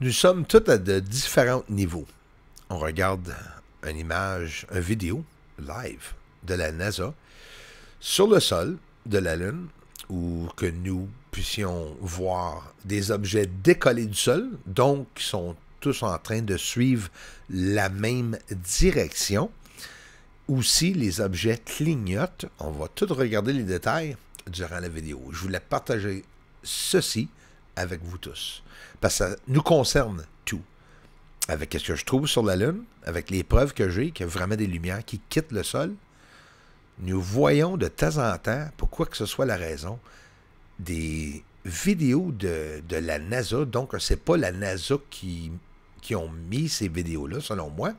Nous sommes tous à de différents niveaux. On regarde une image, une vidéo live de la NASA sur le sol de la Lune, où que nous puissions voir des objets décollés du sol, donc qui sont tous en train de suivre la même direction. Aussi, les objets clignotent. On va tout regarder les détails durant la vidéo. Je voulais partager ceci avec vous tous, parce que ça nous concerne tout. Avec ce que je trouve sur la Lune, avec les preuves que j'ai, qu'il y a vraiment des lumières qui quittent le sol, nous voyons de temps en temps, pour quoi que ce soit la raison, des vidéos de la NASA. Donc, c'est pas la NASA qui ont mis ces vidéos-là, selon moi.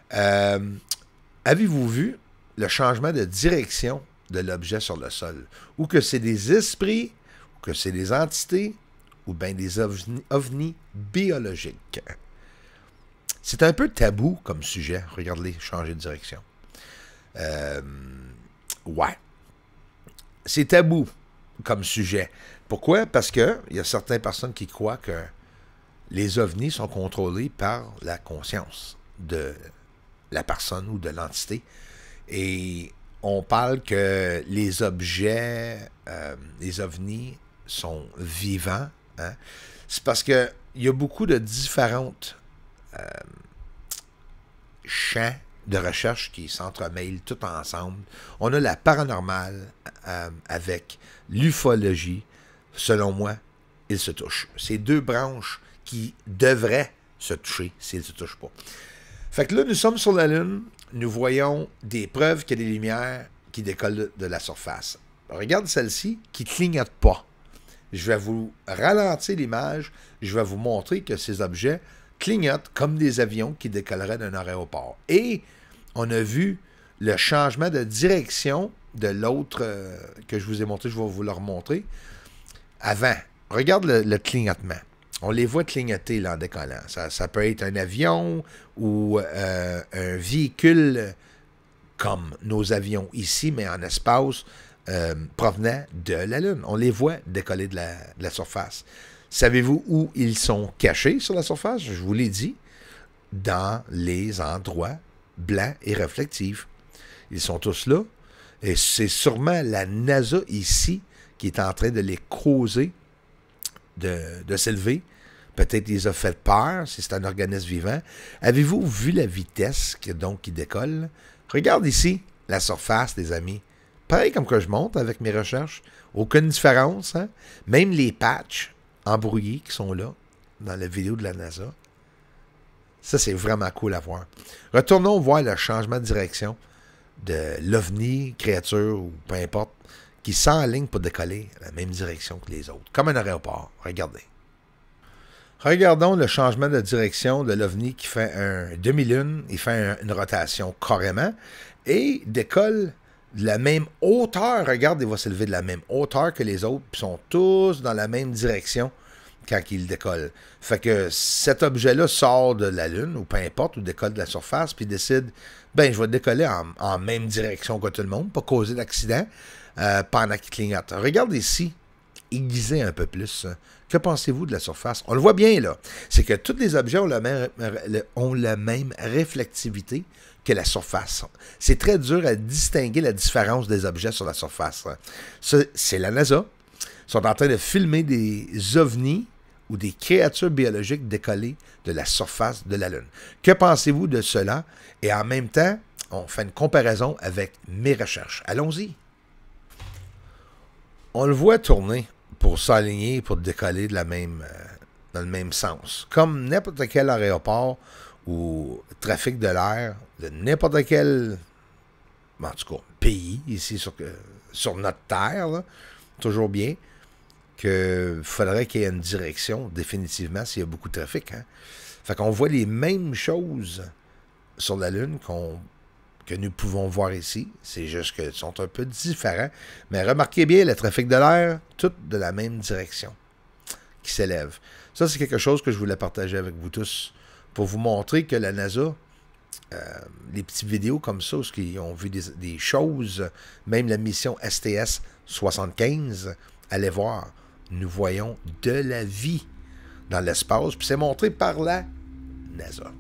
Avez-vous vu le changement de direction de l'objet sur le sol? Ou que c'est des esprits, ou que c'est des entités, ou bien des ovnis biologiques. C'est un peu tabou comme sujet. Regardez, changer de direction. Ouais. C'est tabou comme sujet. Pourquoi? Parce qu'il y a certaines personnes qui croient que les ovnis sont contrôlés par la conscience de la personne ou de l'entité. Et on parle que les objets, les ovnis, sont vivants. Hein? C'est parce qu'il y a beaucoup de différentes champs de recherche qui s'entremêlent tout ensemble. On a la paranormale avec l'ufologie. Selon moi, ils se touchent. C'est deux branches qui devraient se toucher s'ils ne se touchent pas. Fait que là, nous sommes sur la Lune. Nous voyons des preuves qu'il y a des lumières qui décollent de la surface. Regarde celle-ci qui ne clignote pas. Je vais vous ralentir l'image. Je vais vous montrer que ces objets clignotent comme des avions qui décolleraient d'un aéroport. Et on a vu le changement de direction de l'autre que je vous ai montré. Je vais vous le remontrer. Avant, regarde le clignotement. On les voit clignoter là, en décollant. Ça peut être un avion ou un véhicule comme nos avions ici, mais en espace provenant de la Lune. On les voit décoller de la surface. Savez-vous où ils sont cachés sur la surface? Je vous l'ai dit. Dans les endroits blancs et réflectifs. Ils sont tous là. Et c'est sûrement la NASA ici qui est en train de les causer de s'élever. Peut-être qu'ils ont fait peur, si c'est un organisme vivant. Avez-vous vu la vitesse qui décolle? Regarde ici la surface, les amis. Pareil comme que je montre avec mes recherches. Aucune différence. Hein? Même les patchs embrouillés qui sont là, dans la vidéo de la NASA. Ça, c'est vraiment cool à voir. Retournons voir le changement de direction de l'OVNI, créature ou peu importe, qui s'enligne pour décoller la même direction que les autres. Comme un aéroport. Regardez. Regardons le changement de direction de l'OVNI qui fait un demi-lune. Il fait une rotation carrément et décolle de la même hauteur. Regarde, il va s'élever de la même hauteur que les autres, puis sont tous dans la même direction quand il décolle. Fait que cet objet-là sort de la Lune, ou peu importe, ou décolle de la surface, puis décide, ben, je vais décoller en même direction que tout le monde, pas causer d'accident, pendant qu'il clignote. Regarde ici, aiguisez un peu plus. Que pensez-vous de la surface? On le voit bien, là. C'est que tous les objets ont la même réflectivité que la surface. C'est très dur à distinguer la différence des objets sur la surface. C'est la NASA. Ils sont en train de filmer des ovnis ou des créatures biologiques décollées de la surface de la Lune. Que pensez-vous de cela? Et en même temps, on fait une comparaison avec mes recherches. Allons-y. On le voit tourner pour s'aligner, pour décoller dans le même sens. Comme n'importe quel aéroport ou trafic de l'air de n'importe quel, en tout cas, pays ici sur notre terre, là, toujours bien, qu'il faudrait qu'il y ait une direction, définitivement, s'il y a beaucoup de trafic. Hein? Fait qu'on voit les mêmes choses sur la Lune que nous pouvons voir ici. C'est juste qu'ils sont un peu différents. Mais remarquez bien, le trafic de l'air, tout de la même direction, qui s'élève. Ça, c'est quelque chose que je voulais partager avec vous tous, pour vous montrer que la NASA, les petites vidéos comme ça, où ils ont vu des choses, même la mission STS-75, allez voir, nous voyons de la vie dans l'espace, puis c'est montré par la NASA.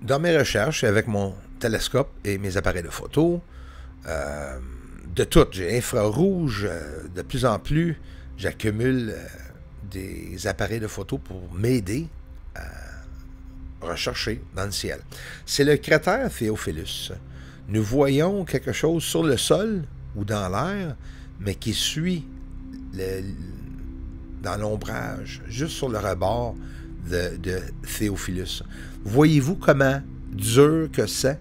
Dans mes recherches, avec mon télescope et mes appareils de photo, de tout, j'ai infrarouge, de plus en plus, j'accumule des appareils de photo pour m'aider à rechercher dans le ciel. C'est le cratère Théophilus. Nous voyons quelque chose sur le sol ou dans l'air, mais qui suit dans l'ombrage, juste sur le rebord de Théophilus. Voyez-vous comment dur que c'est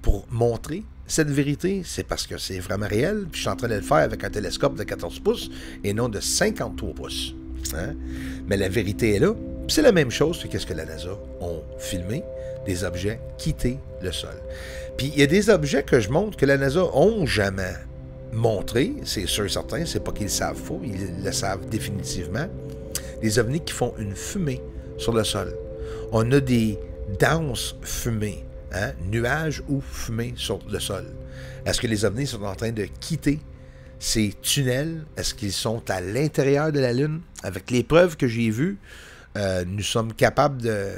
pour montrer cette vérité? C'est parce que c'est vraiment réel, puis je suis en train de le faire avec un télescope de 14 pouces et non de 53 pouces. Hein? Mais la vérité est là. C'est la même chose que ce que la NASA ont filmé, des objets quitter le sol. Puis il y a des objets que je montre que la NASA ont jamais montré, c'est sûr et certain, c'est pas qu'ils le savent faux, ils le savent définitivement. Des ovnis qui font une fumée sur le sol. On a des denses fumées, hein? Nuages ou fumées sur le sol. Est-ce que les ovnis sont en train de quitter ces tunnels? Est-ce qu'ils sont à l'intérieur de la Lune? Avec les preuves que j'ai vues, nous sommes capables de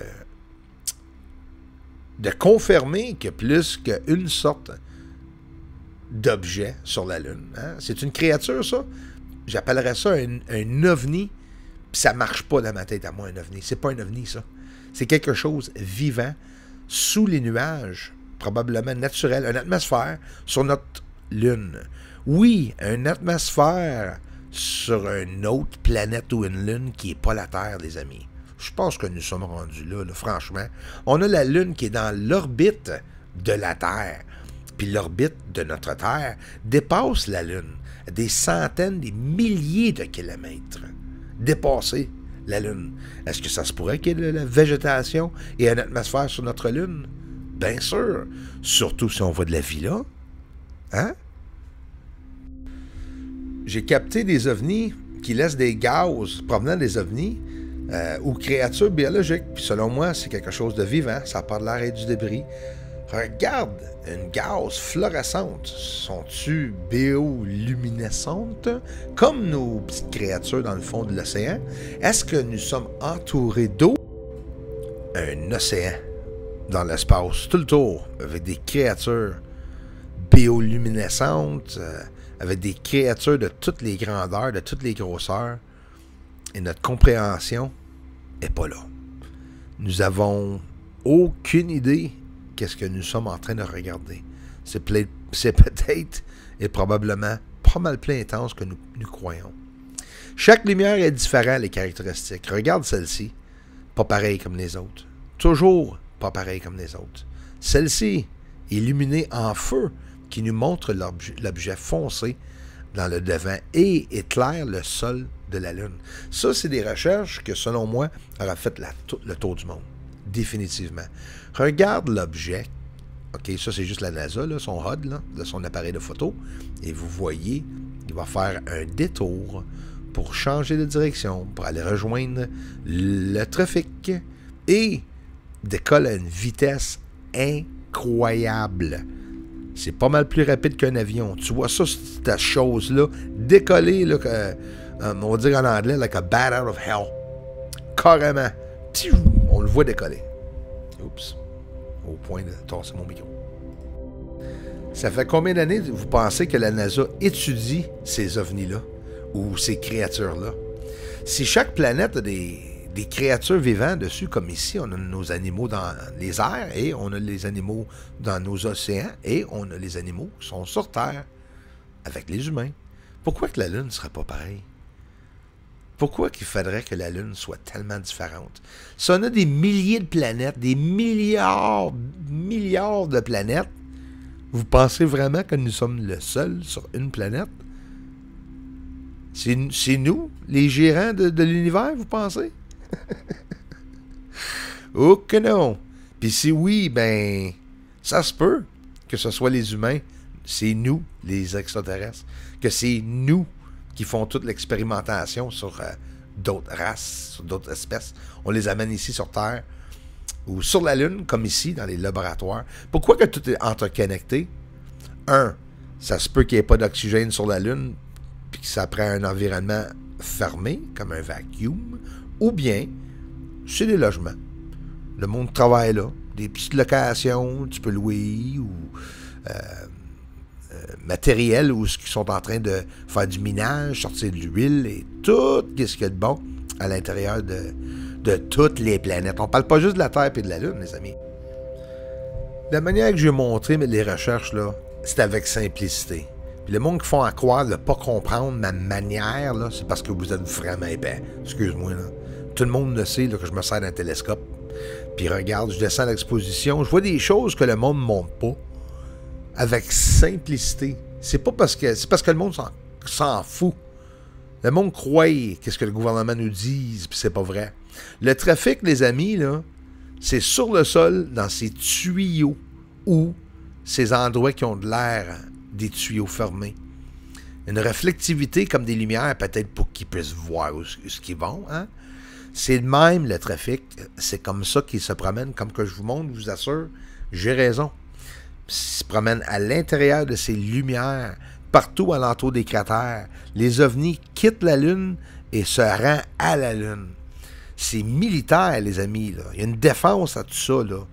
confirmer qu'il y a plus qu'une sorte d'objet sur la Lune. Hein? C'est une créature, ça. J'appellerais ça un ovni. Puis ça marche pas dans ma tête à moi, un ovni. C'est pas un ovni, ça. C'est quelque chose vivant sous les nuages, probablement naturel, une atmosphère sur notre Lune. Oui, une atmosphère sur une autre planète ou une Lune qui n'est pas la Terre, les amis. Je pense que nous sommes rendus là, franchement. On a la Lune qui est dans l'orbite de la Terre. Puis l'orbite de notre Terre dépasse la Lune. Des centaines, des milliers de kilomètres. Dépasser la Lune. Est-ce que ça se pourrait qu'il y ait de la végétation et une atmosphère sur notre Lune? Bien sûr. Surtout si on voit de la vie là. Hein? J'ai capté des ovnis qui laissent des gaz provenant des ovnis ou créatures biologiques. Puis selon moi, c'est quelque chose de vivant. Ça n'a pas de l'air et du débris. Regarde, une gaz fluorescente. Sont-tu bioluminescentes? Comme nos petites créatures dans le fond de l'océan. Est-ce que nous sommes entourés d'eau? Un océan dans l'espace, tout le tour, avec des créatures bioluminescentes, avec des créatures de toutes les grandeurs, de toutes les grosseurs. Et notre compréhension n'est pas là. Nous avons aucune idée qu'est-ce que nous sommes en train de regarder. C'est peut-être et probablement pas mal plus intense que nous croyons. Chaque lumière est différente, les caractéristiques. Regarde celle-ci, pas pareille comme les autres. Toujours pas pareille comme les autres. Celle-ci, illuminée en feu, qui nous montre l'objet foncé dans le devant et éclaire le sol de la Lune. Ça, c'est des recherches que, selon moi, auraient fait le tour du monde. Définitivement. Regarde l'objet. OK, ça, c'est juste la NASA, là, son HUD, là, de son appareil de photo. Et vous voyez, il va faire un détour pour changer de direction, pour aller rejoindre le trafic et décolle à une vitesse incroyable. C'est pas mal plus rapide qu'un avion. Tu vois ça, cette chose-là, décoller, là, on va dire en anglais, like a bat out of hell. Carrément. On le voit décoller. Oups. Au point de tasser mon micro. Ça fait combien d'années vous pensez que la NASA étudie ces ovnis-là ou ces créatures-là? Si chaque planète a des créatures vivantes dessus, comme ici, on a nos animaux dans les airs et on a les animaux dans nos océans et on a les animaux qui sont sur Terre avec les humains. Pourquoi que la Lune ne serait pas pareille? Pourquoi qu'il faudrait que la Lune soit tellement différente? Si on a des milliers de planètes, des milliards de planètes, vous pensez vraiment que nous sommes le seul sur une planète? C'est nous, les gérants de l'univers, vous pensez? Oh que non! Puis si oui, ben, ça se peut que ce soit les humains, c'est nous, les extraterrestres, que c'est nous qui font toute l'expérimentation sur d'autres races, sur d'autres espèces. On les amène ici sur Terre ou sur la Lune, comme ici, dans les laboratoires. Pourquoi que tout est interconnecté? Ça se peut qu'il n'y ait pas d'oxygène sur la Lune, puis que ça prend un environnement fermé, comme un vacuum, ou bien, c'est des logements. Le monde travaille là, des petites locations, tu peux louer, ou matériel, où ils sont en train de faire du minage, sortir de l'huile, et tout ce qu'il y a de bon à l'intérieur de toutes les planètes. On parle pas juste de la Terre et de la Lune, les amis. La manière que j'ai montré les recherches, là, c'est avec simplicité. Puis le monde qui font à croire de ne pas comprendre ma manière, là, c'est parce que vous êtes vraiment épais. Excuse-moi, là. Tout le monde le sait là, que je me sers d'un télescope. Puis regarde, je descends à l'exposition, je vois des choses que le monde ne montre pas. Avec simplicité. C'est parce que le monde s'en fout. Le monde croit qu'est-ce que le gouvernement nous dit, puis c'est pas vrai. Le trafic, les amis, là, c'est sur le sol, dans ces tuyaux ou ces endroits qui ont de l'air, des tuyaux fermés. Une réflectivité comme des lumières, peut-être pour qu'ils puissent voir où ce qu'ils vont. Hein? C'est le même, le trafic. C'est comme ça qu'ils se promènent. Comme que je vous montre, je vous assure, j'ai raison. Ils se promènent à l'intérieur de ces lumières, partout alentour des cratères. Les ovnis quittent la Lune et se rendent à la Lune. C'est militaire, les amis. Là. Il y a une défense à tout ça. Là.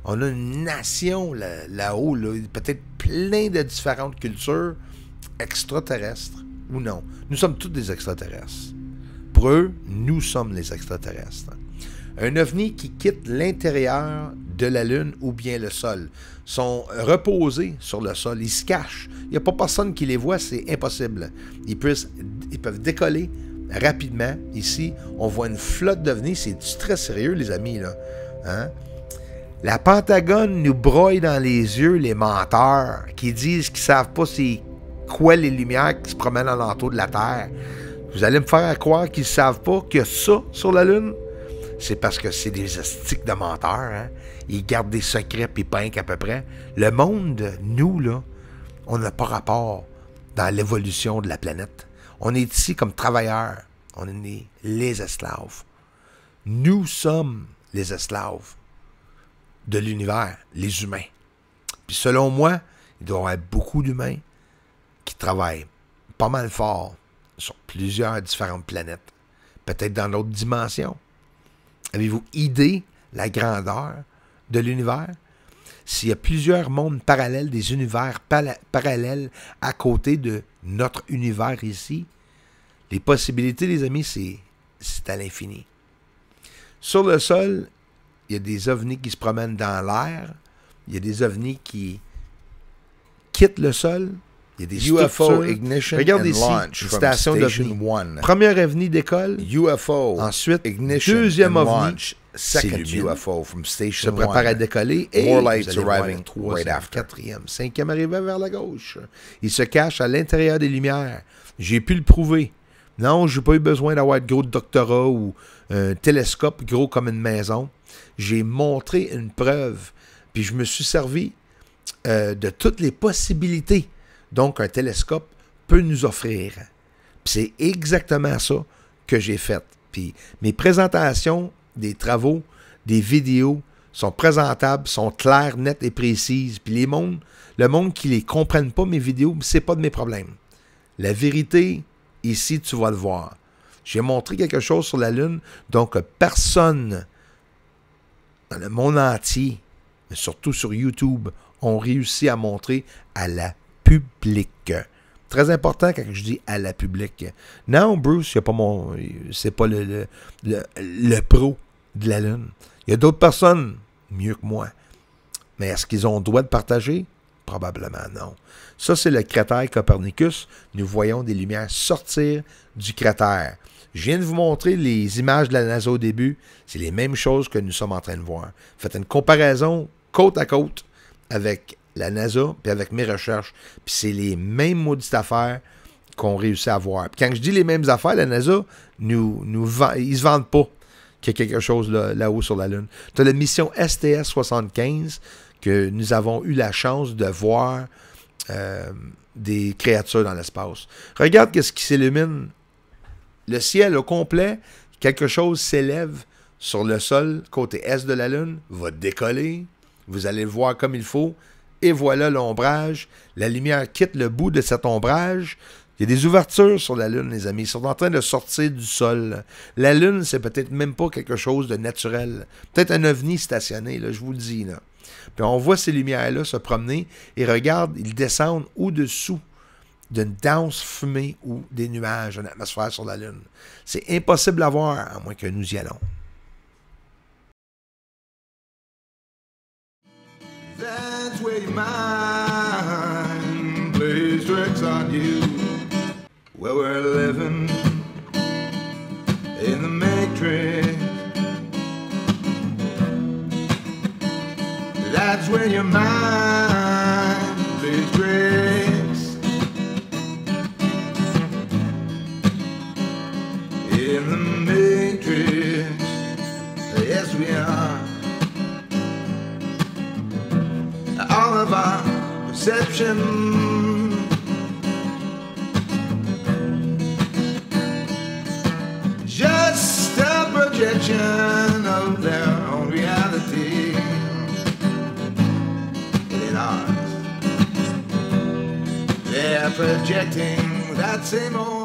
On a une nation là-haut, là, peut-être plein de différentes cultures extraterrestres ou non. Nous sommes tous des extraterrestres. Pour eux, nous sommes les extraterrestres. Un ovni qui quitte l'intérieur de la Lune ou bien le sol sont reposés sur le sol. Ils se cachent. Il n'y a pas personne qui les voit, c'est impossible. Ils peuvent décoller rapidement. Ici, on voit une flotte d'ovnis. C'est très sérieux, les amis. Là. Hein? La Pentagone nous broye dans les yeux les menteurs qui disent qu'ils ne savent pas c'est quoi les lumières qui se promènent alentour de la Terre. Vous allez me faire croire qu'ils ne savent pas qu'il y a ça sur la Lune? C'est parce que c'est des astiques de menteurs. Hein? Ils gardent des secrets puis pinquent à peu près. Le monde, nous, là, on n'a pas rapport dans l'évolution de la planète. On est ici comme travailleurs. On est les esclaves. Nous sommes les esclaves de l'univers, les humains. Puis selon moi, il doit y avoir beaucoup d'humains qui travaillent pas mal fort sur plusieurs différentes planètes, peut-être dans d'autres dimensions. Avez-vous idée la grandeur de l'univers? S'il y a plusieurs mondes parallèles, des univers parallèles à côté de notre univers ici, les possibilités, les amis, c'est à l'infini. Sur le sol, il y a des ovnis qui se promènent dans l'air, il y a des ovnis qui quittent le sol, il y a des UFO ignition. Regardez ici, une station d'ovnis. Premier ovni décolle. UFO. Ensuite, ignition. Deuxième ovni. C'est UFO from station se prépare à décoller. Et more lights arriving. Troisième, quatrième, cinquième arrivé vers la gauche. Il se cache à l'intérieur des lumières. J'ai pu le prouver. Non, j'ai pas eu besoin d'avoir de gros doctorat ou un télescope gros comme une maison. J'ai montré une preuve, puis je me suis servi de toutes les possibilités. Donc, un télescope peut nous offrir. Puis c'est exactement ça que j'ai fait. Puis mes présentations des travaux, des vidéos sont présentables, sont claires, nettes et précises. Puis le monde qui les comprenne pas, mes vidéos, c'est pas de mes problèmes. La vérité, ici, tu vas le voir. J'ai montré quelque chose sur la Lune, donc personne dans le monde entier, mais surtout sur YouTube, ont réussi à montrer à la public. Très important quand je dis à la public. Non, Bruce, c'est pas le pro de la Lune. Il y a d'autres personnes mieux que moi. Mais est-ce qu'ils ont le droit de partager? Probablement non. Ça, c'est le cratère Copernicus. Nous voyons des lumières sortir du cratère. Je viens de vous montrer les images de la NASA au début. C'est les mêmes choses que nous sommes en train de voir. Faites une comparaison côte à côte avec la NASA puis avec mes recherches. Puis c'est les mêmes maudites affaires qu'on réussit à voir. Puis quand je dis les mêmes affaires, la NASA, ils ne se vendent pas qu'il y a quelque chose là-haut sur la Lune. Tu as la mission STS-75 que nous avons eu la chance de voir des créatures dans l'espace. Regarde ce qui s'illumine. Le ciel au complet, quelque chose s'élève sur le sol, côté est de la Lune, va décoller. Vous allez le voir comme il faut. Et voilà l'ombrage. La lumière quitte le bout de cet ombrage. Il y a des ouvertures sur la Lune, les amis. Ils sont en train de sortir du sol. La Lune, c'est peut-être même pas quelque chose de naturel. Peut-être un ovni stationné, là, je vous le dis. Là. Puis on voit ces lumières-là se promener et regarde, ils descendent au-dessous d'une dense fumée ou des nuages, une atmosphère sur la Lune. C'est impossible à voir, à moins que nous y allons. That's where your mind plays tricks on you. Well, we're living in the matrix. That's where your mind plays tricks. In the matrix, yes we are. All of our perception just a projection of their own reality. In ours, they're projecting that same old